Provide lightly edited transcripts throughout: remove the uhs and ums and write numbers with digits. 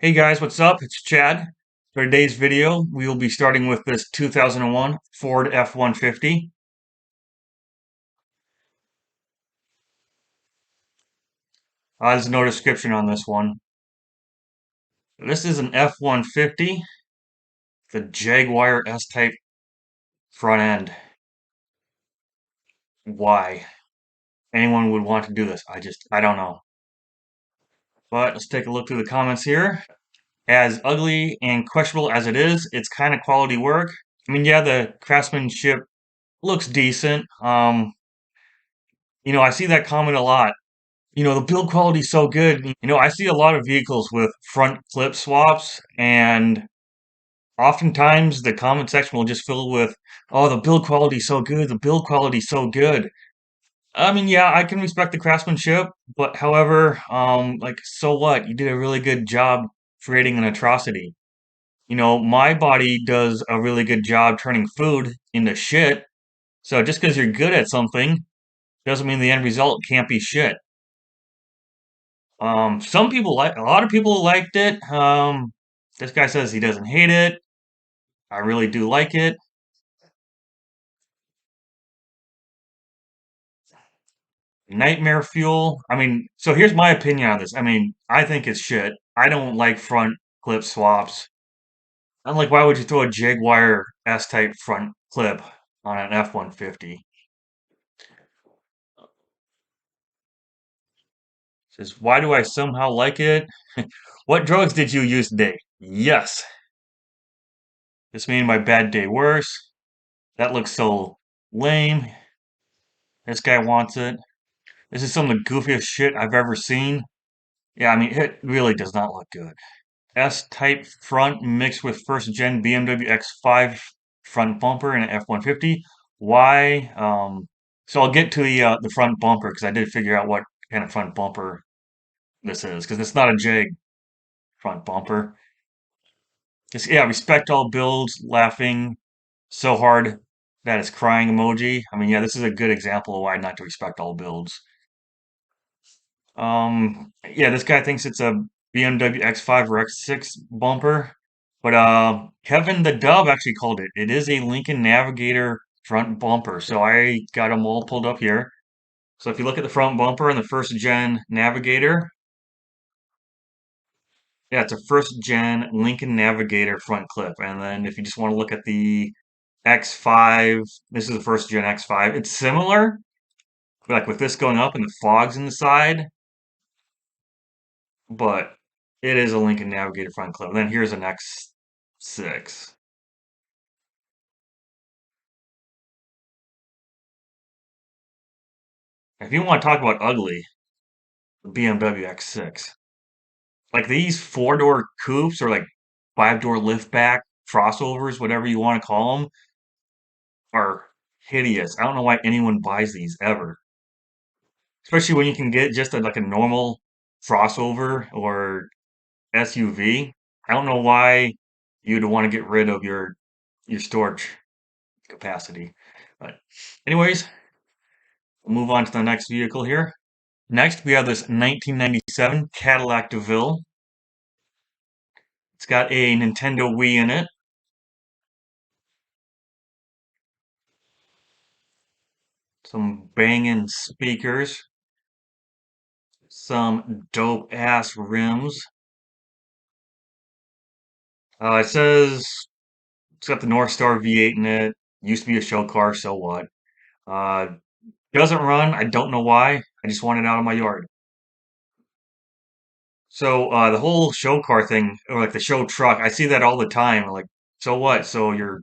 Hey guys, what's up? It's Chad. For today's video, we will be starting with this 2001 Ford F-150. There's no description on this one. This is an F-150, the Jaguar S-Type front end. Why anyone would want to do this, I don't know. But let's take a look through the comments here. As ugly and questionable as it is, it's kind of quality work. I mean, yeah, the craftsmanship looks decent. I see that comment a lot. The build quality is so good. I see a lot of vehicles with front clip swaps, and oftentimes the comment section will just fill with, "Oh, the build quality is so good. The build quality is so good." I mean, yeah, I can respect the craftsmanship, but however, so what? You did a really good job creating an atrocity. My body does a really good job turning food into shit. So just because you're good at something doesn't mean the end result can't be shit. Some people a lot of people liked it. This guy says he doesn't hate it. I really do like it. Nightmare fuel. I mean, so here's my opinion on this. I mean, I think it's shit. I don't like front clip swaps. I'm like, why would you throw a Jaguar S-type front clip on an F-150? Says, why do I somehow like it? What drugs did you use today? Yes. This made my bad day worse. That looks so lame. This guy wants it. This is some of the goofiest shit I've ever seen. Yeah, I mean, it really does not look good. S-type front mixed with first gen BMW X5 front bumper and an F-150. Why? So I'll get to the front bumper because I did figure out what kind of front bumper this is because it's not a Jag front bumper. Just, yeah, respect all builds, laughing so hard that it's crying emoji. I mean, yeah, this is a good example of why not to respect all builds. Yeah, this guy thinks it's a BMW X5 or X6 bumper, but Kevin the Dub actually called it. It is a Lincoln Navigator front bumper. So I got them all pulled up here. So if you look at the front bumper and the first gen Navigator, yeah, it's a first gen Lincoln Navigator front clip. And then if you just want to look at the X5, this is the first gen X5. It's similar, like with this going up and the fogs in the side, but it is a Lincoln Navigator front clip. And then here's an X6. If you want to talk about ugly, BMW X6. Like these four-door coupes or like five-door liftback crossovers, whatever you want to call them, are hideous. I don't know why anyone buys these ever. Especially when you can get just like a normal crossover or SUV. I don't know why you'd want to get rid of your storage capacity. But anyways, we'll move on to the next vehicle here. Next, we have this 1997 Cadillac DeVille. It's got a Nintendo Wii in it. Some banging speakers. Some dope ass rims. It says it's got the North Star V8 in it. Used to be a show car, so what? Uh, doesn't run. I don't know why. I just want it out of my yard. So the whole show car thing, or like the show truck, I see that all the time. Like, so what? So your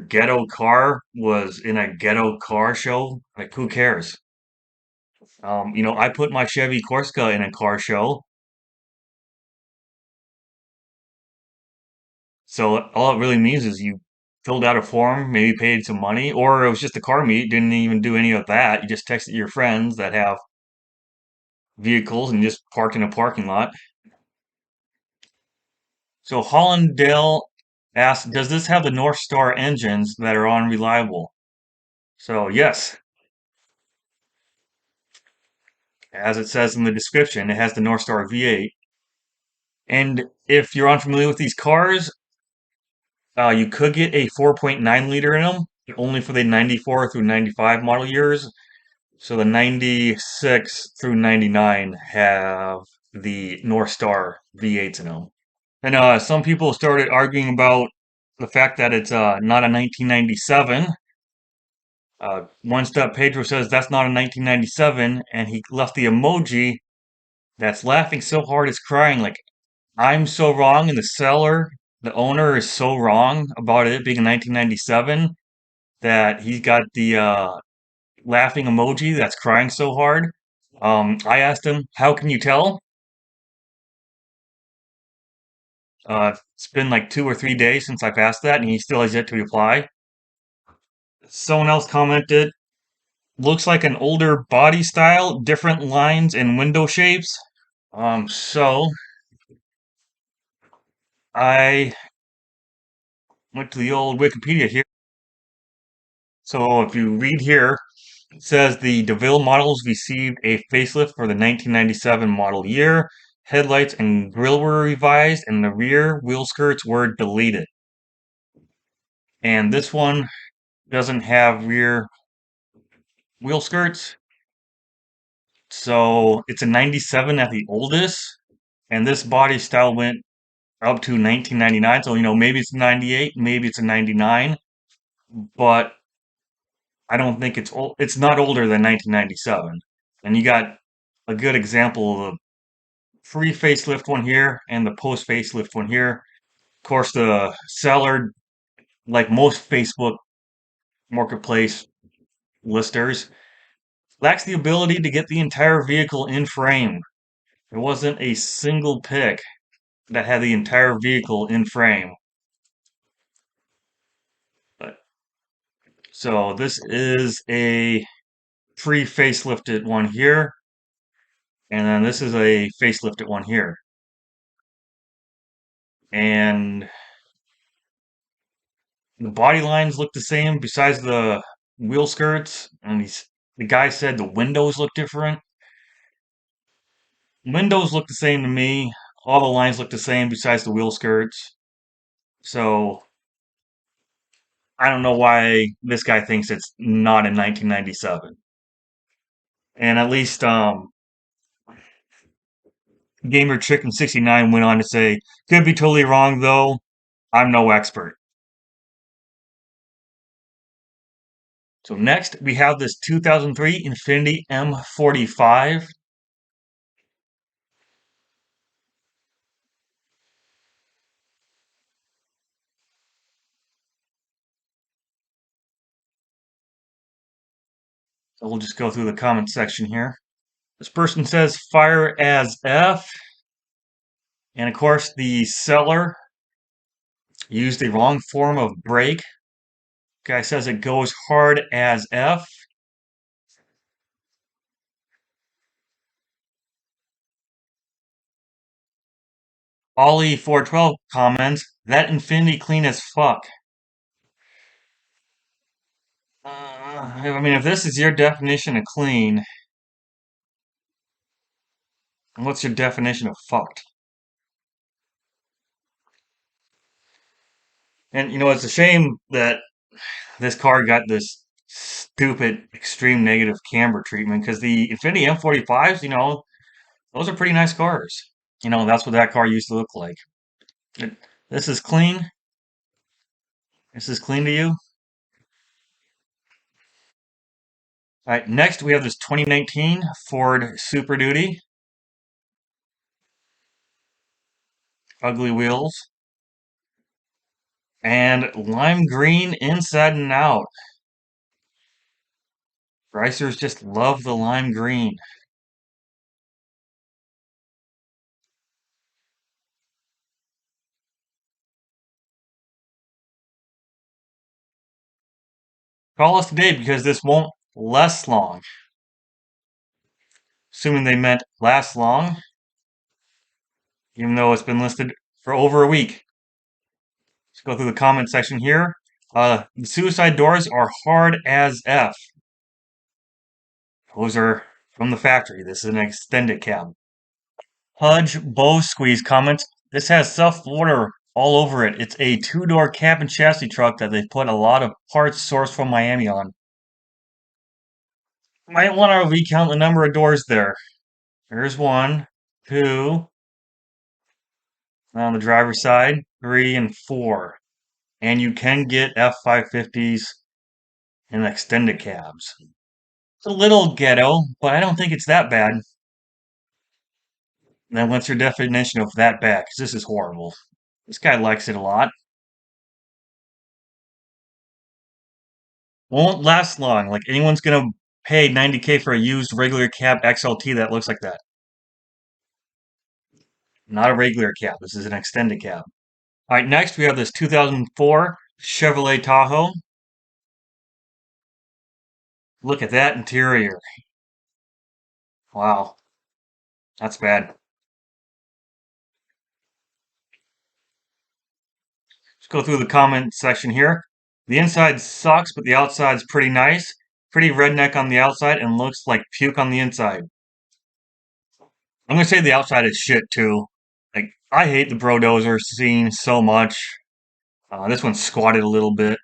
ghetto car was in a ghetto car show? Like, who cares? I put my Chevy Corsica in a car show, so all it really means is you filled out a form, maybe paid some money, or it was just a car meet, didn't even do any of that. You just texted your friends that have vehicles and just parked in a parking lot. So Hollandale asked, does this have the North Star engines that are unreliable? So yes. As it says in the description, it has the Northstar V8. And if you're unfamiliar with these cars, you could get a 4.9 liter in them, only for the 94 through 95 model years. So the 96 through 99 have the Northstar V8s in them. And some people started arguing about the fact that it's not a 1997. One Step Pedro says that's not a 1997, and he left the emoji that's laughing so hard it's crying. Like, I'm so wrong, and the seller, the owner, is so wrong about it being a 1997 that he's got the laughing emoji that's crying so hard. I asked him, "How can you tell?" It's been like 2 or 3 days since I've asked that, and he still has yet to reply. Someone else commented, looks like an older body style, different lines and window shapes. So I went to the old Wikipedia here. So if you read here, it says the DeVille models received a facelift for the 1997 model year. Headlights and grille were revised, and the rear wheel skirts were deleted. And this one doesn't have rear wheel skirts. So it's a 97 at the oldest. And this body style went up to 1999. So, maybe it's a 98, maybe it's a 99, but I don't think it's old. It's not older than 1997. And you got a good example of the pre facelift one here and the post facelift one here. Of course, the seller, like most Facebook marketplace listers, lacks the ability to get the entire vehicle in frame. There wasn't a single pic that had the entire vehicle in frame. But so this is a pre-facelifted one here, and then this is a facelifted one here. And the body lines look the same besides the wheel skirts, and the guy said the windows look different. Windows look the same to me. All the lines look the same besides the wheel skirts. So I don't know why this guy thinks it's not in 1997. And at least Gamer Chicken 69 went on to say, could be totally wrong though. I'm no expert. So next we have this 2003 Infiniti M45. So we'll just go through the comment section here. This person says fire as F. And of course the seller used the wrong form of brake. Guy says it goes hard as F. Ollie 412 comments, that Infiniti clean as fuck. I mean, if this is your definition of clean, what's your definition of fucked? And it's a shame that this car got this stupid extreme negative camber treatment because the Infiniti M45s, those are pretty nice cars. That's what that car used to look like. It- This is clean. This is clean to you. All right, next we have this 2019 Ford Super Duty. Ugly wheels. And lime green inside and out. Racers just love the lime green. Call us today because this won't last long. Assuming they meant last long, even though it's been listed for over a week. Let's go through the comment section here. The suicide doors are hard as F. Those are from the factory. This is an extended cab. Pudge Bow Squeeze comments, this has self-order all over it. It's a two-door cab and chassis truck that they put a lot of parts sourced from Miami on. Might want to recount the number of doors there. There's one, two, on the driver's side, 3 and 4. And you can get F550s and extended cabs. It's a little ghetto, but I don't think it's that bad. Then what's your definition of that bad? Because this is horrible. This guy likes it a lot. Won't last long. Like anyone's gonna pay 90K for a used regular cab XLT that looks like that. Not a regular cab. This is an extended cab. All right, next we have this 2004 Chevrolet Tahoe. Look at that interior. Wow, that's bad. Let's go through the comment section here. The inside sucks, but the outside's pretty nice. Pretty redneck on the outside and looks like puke on the inside. I'm gonna say the outside is shit too. Like, I hate the Brodozer scene so much. This one's squatted a little bit.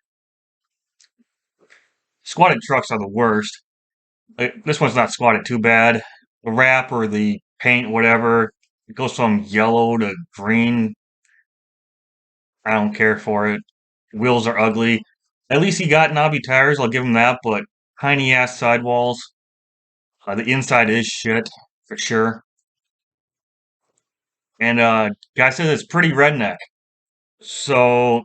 Squatted trucks are the worst. Like, this one's not squatted too bad. The wrap or the paint, whatever, it goes from yellow to green. I don't care for it. Wheels are ugly. At least he got knobby tires, I'll give him that, but tiny ass sidewalls. The inside is shit, for sure. And guy says it's pretty redneck. So,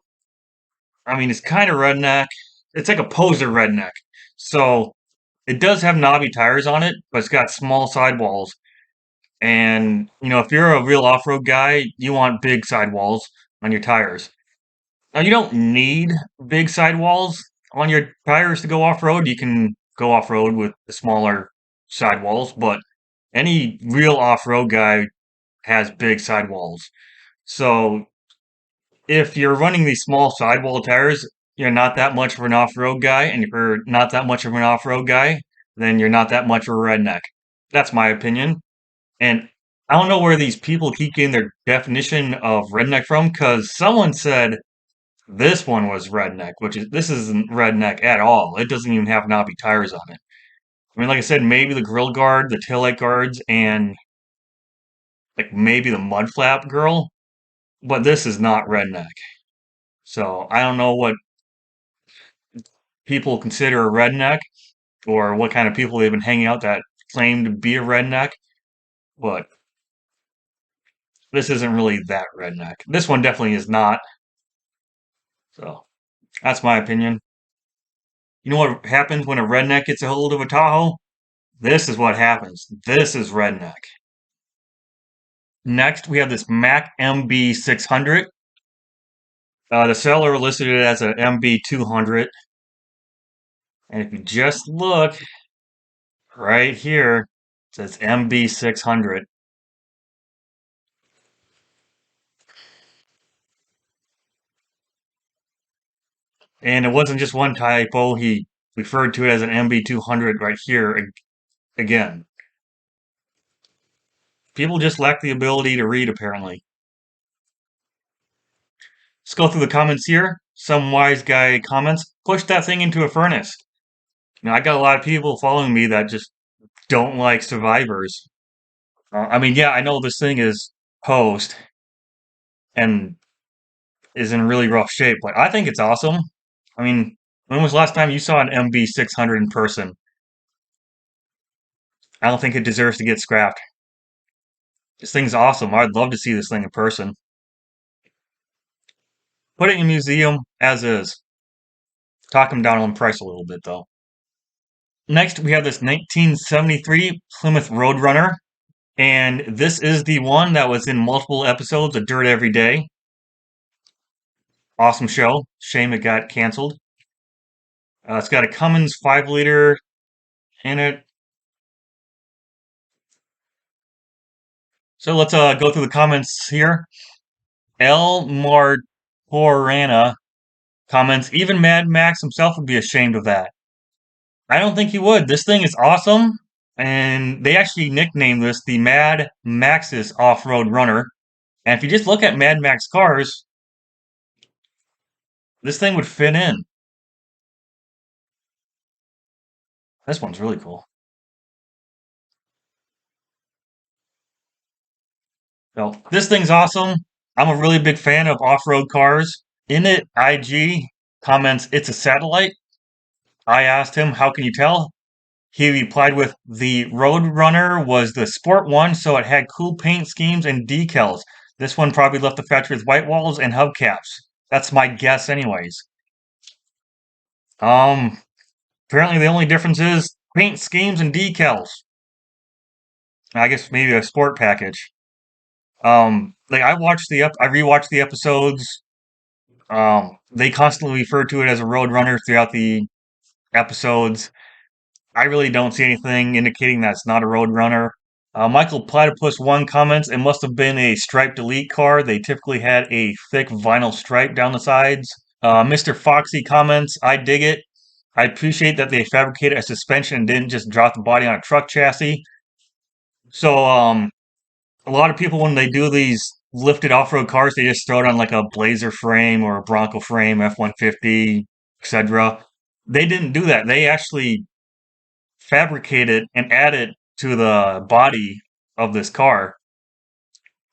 I mean, it's kind of redneck. It's like a poser redneck. So, it does have knobby tires on it, but it's got small sidewalls. And, if you're a real off road guy, you want big sidewalls on your tires. Now, you don't need big sidewalls on your tires to go off road. You can go off road with the smaller sidewalls, but any real off road guy has big sidewalls. So, if you're running these small sidewall tires, you're not that much of an off road guy. And if you're not that much of an off road guy, then you're not that much of a redneck. That's my opinion. And I don't know where these people keep getting their definition of redneck from, because someone said this one was redneck, this isn't redneck at all. It doesn't even have knobby tires on it. I mean, like I said, maybe the grill guard, the taillight guards, and like maybe the mud flap girl, but this is not redneck. So I don't know what people consider a redneck or what kind of people they've been hanging out that claim to be a redneck, but this isn't really that redneck. This one definitely is not. So that's my opinion. You know what happens when a redneck gets a hold of a Tahoe? This is what happens. This is redneck. Next, we have this Mack MB600. The seller listed it as an MB200. And if you just look right here, it says MB600. And it wasn't just one typo. He referred to it as an MB200 right here again. People just lack the ability to read, apparently. Let's go through the comments here. Some wise guy comments, push that thing into a furnace. I got a lot of people following me that just don't like Survivors. I mean, yeah, I know this thing is post and is in really rough shape, but I think it's awesome. I mean, when was the last time you saw an MB600 in person? I don't think it deserves to get scrapped. This thing's awesome. I'd love to see this thing in person. Put it in a museum as is. Talk them down on price a little bit, though. Next, we have this 1973 Plymouth Roadrunner. And this is the one that was in multiple episodes of Dirt Every Day. Awesome show. Shame it got canceled. It's got a Cummins 5-liter in it. So let's go through the comments here. El Martorana comments, even Mad Max himself would be ashamed of that. I don't think he would. This thing is awesome, And they actually nicknamed this the Mad Max's Off-Road Runner. And if you just look at Mad Max cars, this thing would fit in. This one's really cool. So this thing's awesome. I'm a really big fan of off-road cars. In it, IG comments, it's a satellite. I asked him, how can you tell? He replied with, the Roadrunner was the sport one, so it had cool paint schemes and decals. This one probably left the factory with white walls and hubcaps. That's my guess anyways. Um, Apparently the only difference is paint schemes and decals. I guess maybe a sport package. Like I rewatched the episodes. They constantly refer to it as a Roadrunner throughout the episodes. I really don't see anything indicating that it's not a Roadrunner. Michael Platypus 1 comments, it must have been a striped elite car. They typically had a thick vinyl stripe down the sides. Mr. Foxy comments, I dig it. I appreciate that they fabricated a suspension and didn't just drop the body on a truck chassis. So, a lot of people, when they do these lifted off-road cars, they just throw it on like a Blazer frame or a Bronco frame, F-150, etc. They didn't do that. They actually fabricated and added to the body of this car,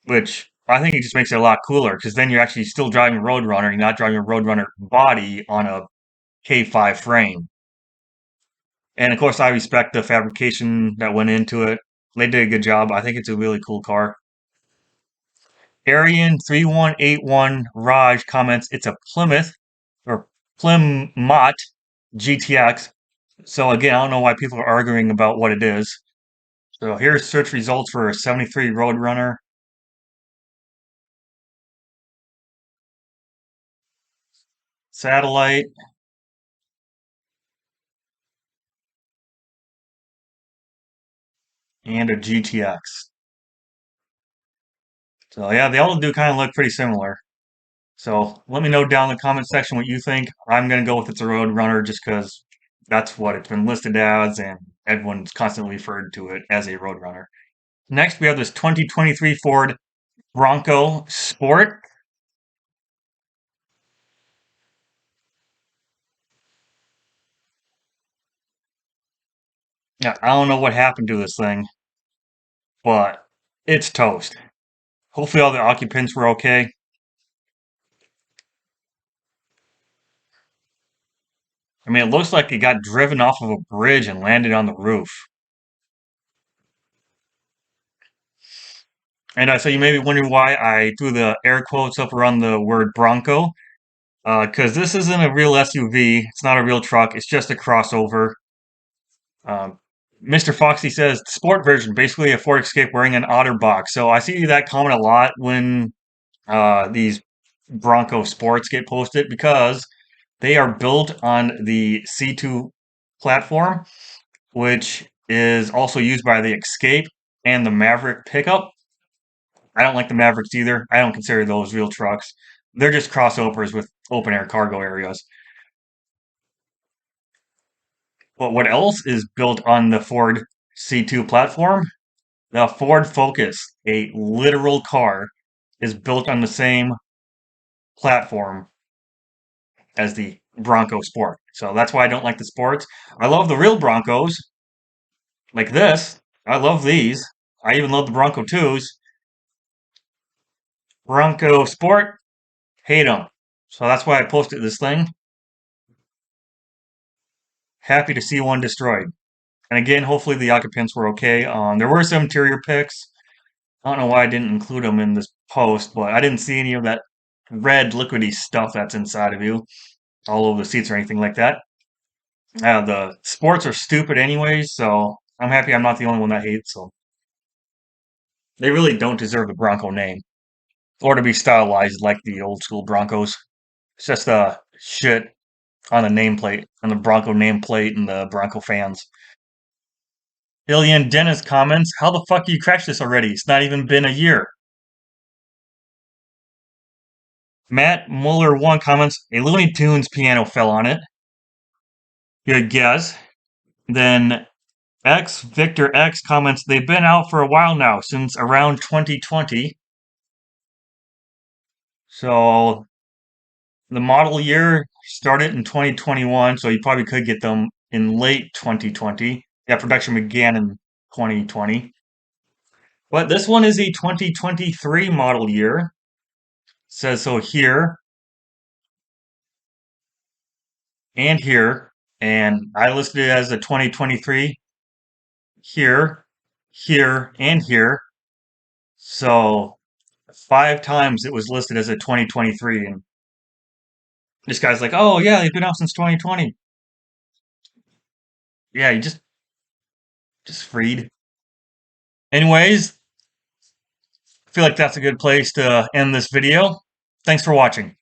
which I think it just makes it a lot cooler because then you're actually still driving a Roadrunner. You're not driving a Roadrunner body on a K5 frame. And of course, I respect the fabrication that went into it. They did a good job. I think it's a really cool car. Arian3181 Raj comments, it's a Plymouth or Plymouth GTX. So again, I don't know why people are arguing about what it is. So here's search results for a 73 Roadrunner. Satellite. And a GTX. So yeah, they all do kind of look pretty similar. So let me know down in the comment section what you think. I'm gonna go with it's a Roadrunner just because that's what it's been listed as, and everyone's constantly referred to it as a Roadrunner. Next, we have this 2023 Ford Bronco Sport. Yeah, I don't know what happened to this thing, but it's toast. Hopefully all the occupants were okay. I mean, it looks like it got driven off of a bridge and landed on the roof. And so you may be wondering why I threw the air quotes up around the word Bronco. Because this isn't a real SUV. It's not a real truck. It's just a crossover. Um, Mr. Foxy says sport version, basically a Ford Escape wearing an OtterBox. So I see that comment a lot when these Bronco Sports get posted because they are built on the C2 platform, which is also used by the Escape and the Maverick pickup. I don't like the Mavericks either. I don't consider those real trucks. They're just crossovers with open air cargo areas. But what else is built on the Ford C2 platform? The Ford Focus, a literal car, is built on the same platform as the Bronco Sport. So that's why I don't like the sports. I love the real Broncos, like this. I love these. I even love the Bronco 2s. Bronco Sport, hate them. So that's why I posted this thing. Happy to see one destroyed. And again, hopefully the occupants were okay. There were some interior pics. I don't know why I didn't include them in this post, but I didn't see any of that red liquidy stuff that's inside of you, all over the seats or anything like that. The sports are stupid anyways, so I'm happy I'm not the only one that hates them. They really don't deserve the Bronco name, or to be stylized like the old school Broncos. It's just shit on the nameplate, on the Bronco nameplate and the Bronco fans. Ilian Dennis comments, how the fuck you crashed this already? It's not even been a year. Matt Muller 1 comments, a Looney Tunes piano fell on it. Good guess. Then X Victor X comments, they've been out for a while now, since around 2020. So the model year started in 2021, so you probably could get them in late 2020. Yeah, production began in 2020. But this one is a 2023 model year. Says so here and here. And I listed it as a 2023 here, here, and here. So 5 times it was listed as a 2023. And this guy's like, oh, yeah, they've been out since 2020. Yeah, you just freed. Anyways, I feel like that's a good place to end this video. Thanks for watching.